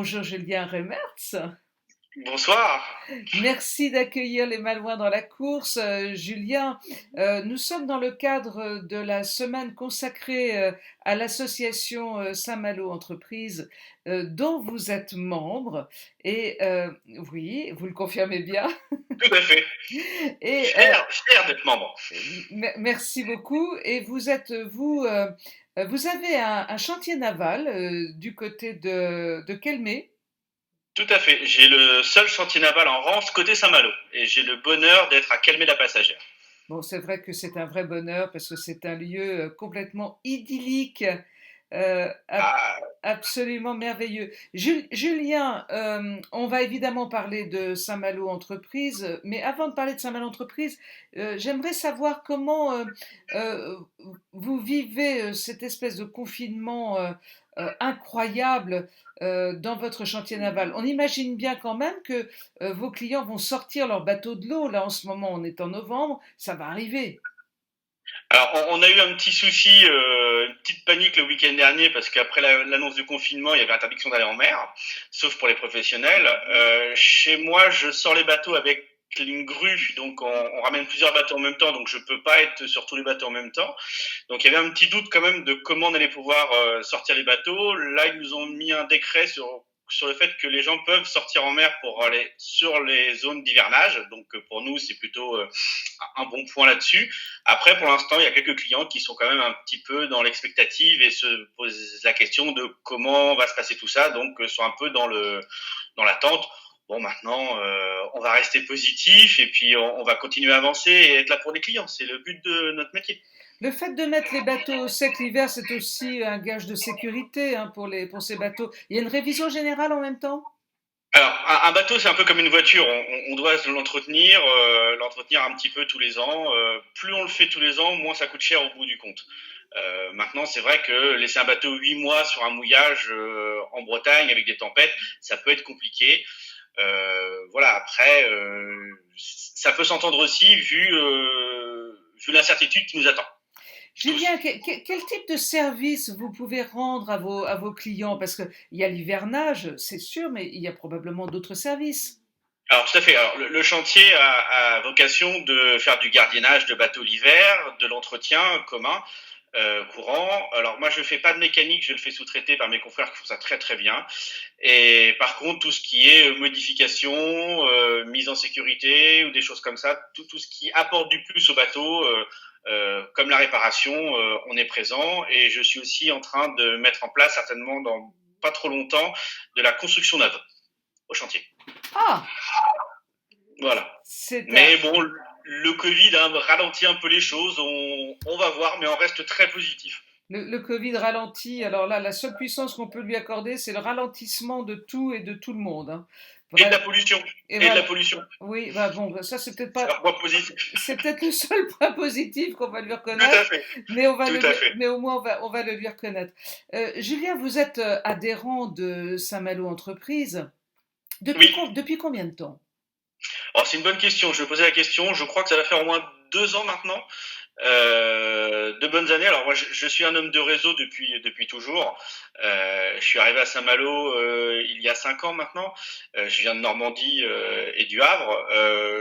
Bonjour Julien Remertz. Bonsoir. Merci d'accueillir les Malouins dans la course. Julien, nous sommes dans le cadre de la semaine consacrée à l'association Saint-Malo Entreprise dont vous êtes membre. Et oui, vous le confirmez bien. Tout à fait. Et Fier d'être membre. merci beaucoup. Et vous êtes, vous avez un chantier naval du côté de Kelmé. Tout à fait. J'ai le seul chantier naval en Rance côté Saint-Malo. Et j'ai le bonheur d'être à Calmé-la-Passagère. Bon, c'est vrai que c'est un vrai bonheur parce que c'est un lieu complètement idyllique, ab- Ah, absolument merveilleux. Julien, on va évidemment parler de Saint-Malo Entreprise, mais avant de parler de Saint-Malo Entreprise, j'aimerais savoir comment euh, vous vivez cette espèce de confinement incroyable dans votre chantier naval. On imagine bien quand même que vos clients vont sortir leur bateau de l'eau. Là, en ce moment, on est en novembre, ça va arriver. alors, on a eu un petit souci, une petite panique le week-end dernier parce qu'après l'annonce du confinement, il y avait interdiction d'aller en mer, sauf pour les professionnels. Chez moi, je sors les bateaux avec une grue, donc on ramène plusieurs bateaux en même temps, donc je peux pas être sur tous les bateaux en même temps. Donc il y avait un petit doute quand même de comment on allait pouvoir sortir les bateaux. Là, ils nous ont mis un décret sur le fait que les gens peuvent sortir en mer pour aller sur les zones d'hivernage. Donc pour nous, c'est plutôt un bon point là-dessus. Après, pour l'instant, il y a quelques clients qui sont quand même un petit peu dans l'expectative et se posent la question de comment va se passer tout ça. Donc sont un peu dans l'attente. Bon, maintenant, on va rester positif et puis on va continuer à avancer et être là pour les clients. C'est le but de notre métier. Le fait de mettre les bateaux au sec l'hiver, c'est aussi un gage de sécurité hein, pour ces bateaux. Il y a une révision générale en même temps. Alors, un bateau, c'est un peu comme une voiture. On doit l'entretenir un petit peu tous les ans. Plus on le fait tous les ans, moins ça coûte cher au bout du compte. Maintenant, c'est vrai que laisser un bateau 8 mois sur un mouillage en Bretagne avec des tempêtes, ça peut être compliqué. Voilà. Après, ça peut s'entendre aussi vu l'incertitude qui nous attend tous. Julien, quel type de service vous pouvez rendre à vos clients? Parce qu'il y a l'hivernage, c'est sûr, mais il y a probablement d'autres services. Alors tout à fait. Alors le chantier a vocation de faire du gardiennage de bateaux l'hiver, de l'entretien commun, courant. Alors moi je fais pas de mécanique, je le fais sous-traiter par mes confrères qui font ça très très bien. Et par contre tout ce qui est modification, mise en sécurité ou des choses comme ça, tout ce qui apporte du plus au bateau, comme la réparation, on est présent. Et je suis aussi en train de mettre en place certainement dans pas trop longtemps de la construction neuve au chantier. Ah, Voilà. c'est un, Mais bon, le Covid a ralenti un peu les choses. On va voir, mais on reste très positif. le Covid ralentit. Alors là, la seule puissance qu'on peut lui accorder, c'est le ralentissement de tout et de tout le monde, hein. Et de la Vrai. pollution. Et Et de la voilà. pollution. Oui, bah bon, ça c'est peut-être C'est pas, un point positif. c'est peut-être le seul point positif qu'on va lui Tout à reconnaître, fait. mais Tout à fait. mais au moins on va le lui reconnaître. Julien, vous êtes adhérent de Saint-Malo Entreprise. Oui. Depuis combien de temps? Alors, c'est une bonne question. Je vais poser la question. Je crois que ça va faire au moins 2 ans maintenant. De bonnes années. Alors moi, je suis un homme de réseau depuis toujours. Je suis arrivé à Saint-Malo il y a 5 ans maintenant. Je viens de Normandie et du Havre.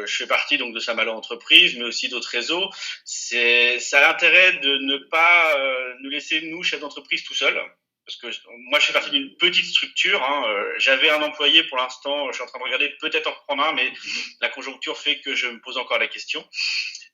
Je fais partie donc de Saint-Malo Entreprise, mais aussi d'autres réseaux. Ça a l'intérêt de ne pas nous laisser nous chefs d'entreprise tout seuls. Parce que moi, je fais partie d'une petite structure. Hein. J'avais un employé pour l'instant. Je suis en train de regarder peut-être en reprendre un, mais la conjoncture fait que je me pose encore la question.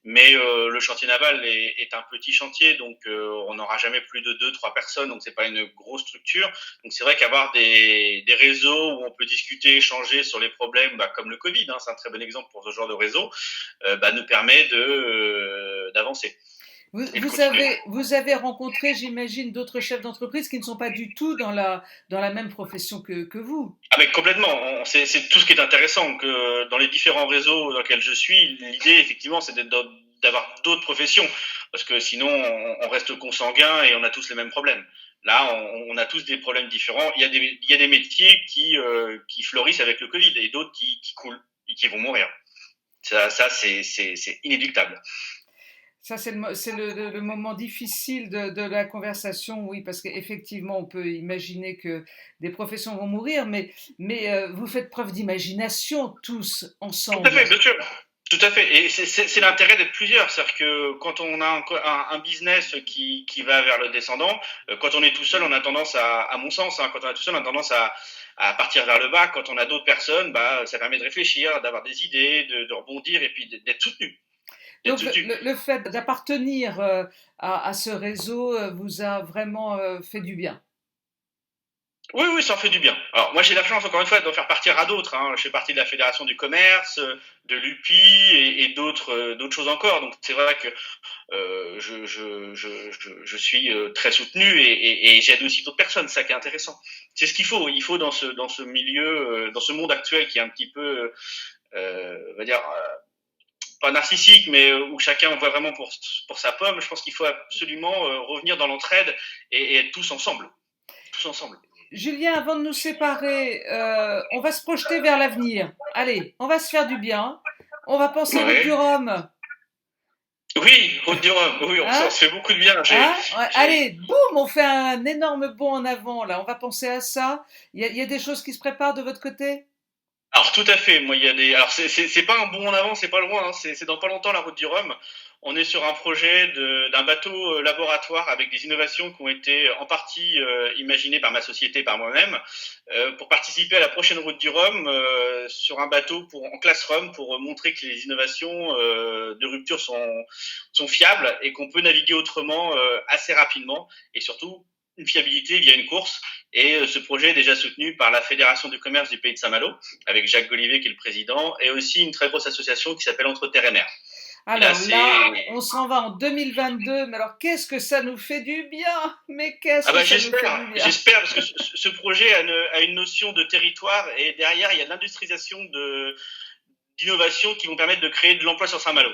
Mais le chantier naval est un petit chantier, donc on n'aura jamais plus de deux, trois personnes, donc c'est pas une grosse structure. Donc c'est vrai qu'avoir des réseaux où on peut discuter, échanger sur les problèmes, bah, comme le Covid, hein, c'est un très bon exemple pour ce genre de réseau, bah, nous permet d'avancer et de continuer. Vous avez rencontré, j'imagine, d'autres chefs d'entreprise qui ne sont pas du tout dans la même profession que vous. Ah mais complètement, c'est tout ce qui est intéressant, que dans les différents réseaux dans lesquels je suis, l'idée effectivement c'est d'avoir d'autres professions, parce que sinon on reste consanguin et on a tous les mêmes problèmes. Là, on a tous des problèmes différents. Il y a des métiers qui fleurissent avec le Covid et d'autres qui coulent et qui vont mourir. Ça c'est inéluctable. Ça, c'est le moment difficile de la conversation, oui, parce qu'effectivement, on peut imaginer que des professions vont mourir, mais vous faites preuve d'imagination tous Tout à fait, ensemble. bien sûr. Tout à fait. Et c'est l'intérêt d'être plusieurs. C'est-à-dire que quand on a un business qui va vers le descendant, quand on est tout seul, on a tendance à mon sens, hein, quand on est tout seul, on a tendance à partir vers le bas. Quand on a d'autres personnes, bah, ça permet de réfléchir, d'avoir des idées, de rebondir et puis d'être soutenu. D'être Donc, soutenu. le fait d'appartenir à ce réseau vous a vraiment fait du bien. Oui, oui, ça en fait du bien. Alors, moi, j'ai la chance, encore une fois, d'en faire partir à d'autres, hein. Je fais partie de la Fédération du commerce, de l'UPI et d'autres choses encore. Donc, c'est vrai que je suis très soutenu et j'aide aussi d'autres personnes. Ça qui est intéressant. C'est ce qu'il faut. Il faut dans ce milieu, dans ce monde actuel qui est un petit peu, on va dire, pas narcissique, mais où chacun voit vraiment pour sa pomme. Je pense qu'il faut absolument revenir dans l'entraide et être tous ensemble. Tous ensemble. Julien, avant de nous séparer, on va se projeter vers l'avenir. Allez, on va se faire du bien. On va penser route du Ouais. Rhum. Oui, Route du Rhum. Oui, ça Hein? se fait beaucoup de bien. Hein? Ouais, J'ai... allez, boum, on fait un énorme bond en avant là. On va penser à ça. Il y a des choses qui se préparent de votre côté? Alors tout à fait. Moi, il y a des. Alors c'est pas un bond en avant, c'est pas loin. Hein. C'est dans pas longtemps la Route du Rhum. On est sur un projet d'un bateau laboratoire avec des innovations qui ont été en partie imaginées par ma société, par moi-même, pour participer à la prochaine Route du Rhum sur un bateau en classe Rhum pour montrer que les innovations de rupture sont fiables et qu'on peut naviguer autrement assez rapidement et surtout une fiabilité via une course. Et ce projet est déjà soutenu par la Fédération du commerce du pays de Saint-Malo, avec Jacques Gollivet qui est le président, et aussi une très grosse association qui s'appelle Entre Terre et Mer. Et là, Alors c'est... là, on s'en va en 2022. Mais alors, qu'est-ce que ça nous fait du bien? Mais qu'est-ce Ah que bah ça nous fait du bien? j'espère, parce que ce projet a une notion de territoire, et derrière, il y a de l'industrialisation d'innovation qui vont permettre de créer de l'emploi sur Saint-Malo.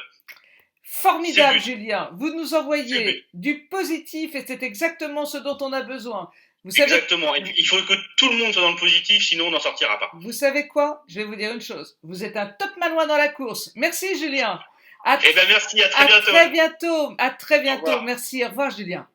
C'est le Formidable, but, Julien. Vous nous c'est le but. envoyez du positif et c'est exactement ce dont on a besoin. Vous savez, Exactement. Et puis, il faut que tout le monde soit dans le positif, sinon on n'en sortira pas. vous savez quoi? Je vais vous dire une chose. Vous êtes un top manois dans la course. Merci, Julien. À, Eh ben merci, à très à bientôt. très bientôt. À très Au bientôt. revoir. Merci. Au revoir, Julien.